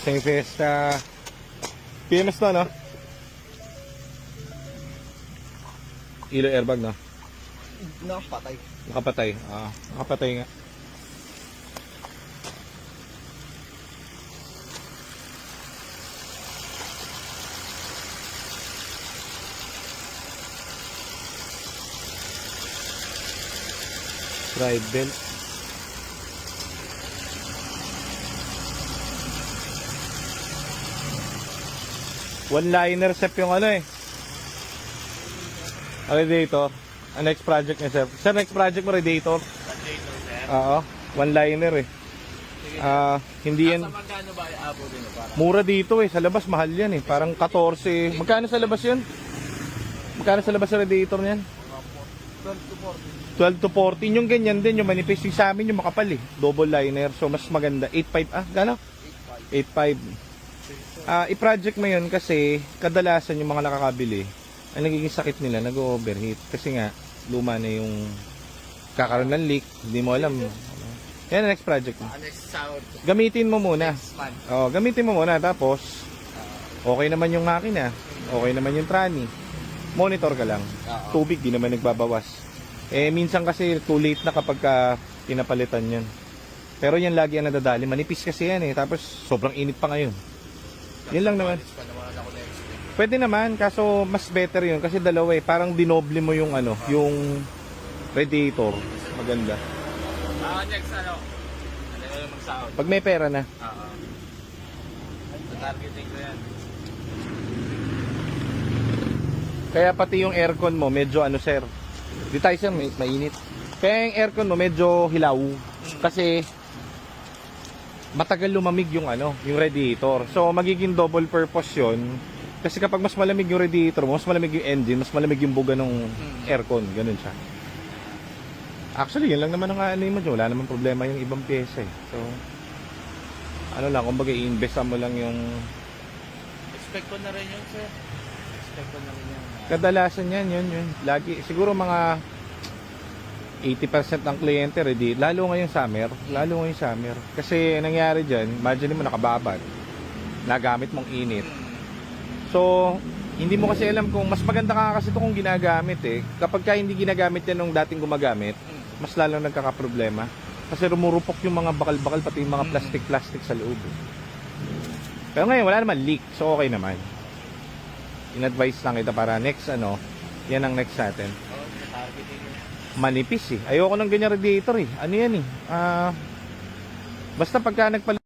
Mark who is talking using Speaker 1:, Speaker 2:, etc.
Speaker 1: Same Fiesta. PMS to, no? Ilo airbag, no?
Speaker 2: Nakapatay.
Speaker 1: Nakapatay. Nakapatay nga. Drive belt. One-liner sep yung ano eh. Radiator. Ang next project niya, sir. Sir, next project mo, radiator?
Speaker 3: Radiator, sir.
Speaker 1: Oo. One-liner eh. Hindi yan.
Speaker 3: Sa magkano ba abo din para?
Speaker 1: Mura dito eh. Sa labas, mahal yan eh. Parang 14. Magkano sa labas yun? Magkano sa labas sa radiator niyan? 12 to 14. Yung ganyan din, yung manifest. Yung sa amin, yung makapal eh. Double liner. So, mas maganda. 8.5. Gano'n? 8.5. I-project mo yun kasi kadalasan yung mga nakakabili ang nagiging sakit nila, nag-overheat kasi nga luma na yung kakaroon ng leak, hindi mo alam. Yan ang next project mo.
Speaker 3: Next sahod.
Speaker 1: Gamitin mo muna.
Speaker 3: Next month.
Speaker 1: Gamitin mo muna tapos okay naman yung makina, okay naman yung trani. Monitor ka lang. Tubig di naman nagbabawas. Minsan kasi too late na kapag pinapalitan yan. Pero yan lagi ang nadadali, manipis kasi yan tapos sobrang init pa ngayon. Yun lang naman. Pwede naman, kaso mas better yun kasi dalawa parang dinoble mo yung yung radiator. Maganda.
Speaker 3: Next ano yung magsahod?
Speaker 1: Pag may pera na.
Speaker 3: Targeting ko yan.
Speaker 1: Kaya pati yung aircon mo medyo sir. Di tayo sir, mainit. Kaya yung aircon mo medyo hilaw kasi matagal lumamig yung yung radiator. So magiging double purpose 'yon. Kasi kapag mas malamig yung radiator, mas malamig yung engine, mas malamig yung buga ng aircon, ganun siya. Actually, yun lang naman ang mo dyan. Wala naman problema yung ibang pyesa eh. So lang, kumbaga i-investan mo lang yung
Speaker 3: Expect ko na rin yun, sir. Expect ko na rin yun.
Speaker 1: kadalasan yan, yun. Lagi, siguro mga 80% ng kliyente ready, lalo ngayong summer, kasi nangyari dyan, imagine mo nakababad, nagamit mong init, so hindi mo kasi alam kung mas maganda ka kasi ito kung ginagamit kapag ka hindi ginagamit yan nung dating gumagamit, mas lalong nagkakaproblema kasi rumurupok yung mga bakal-bakal pati yung mga plastic sa loob pero ngayon wala naman leak, so okay naman. In-advise lang kita para next yan ang next natin. Manipis ayoko ng ganyan radiator ano yan basta pagka nagpalit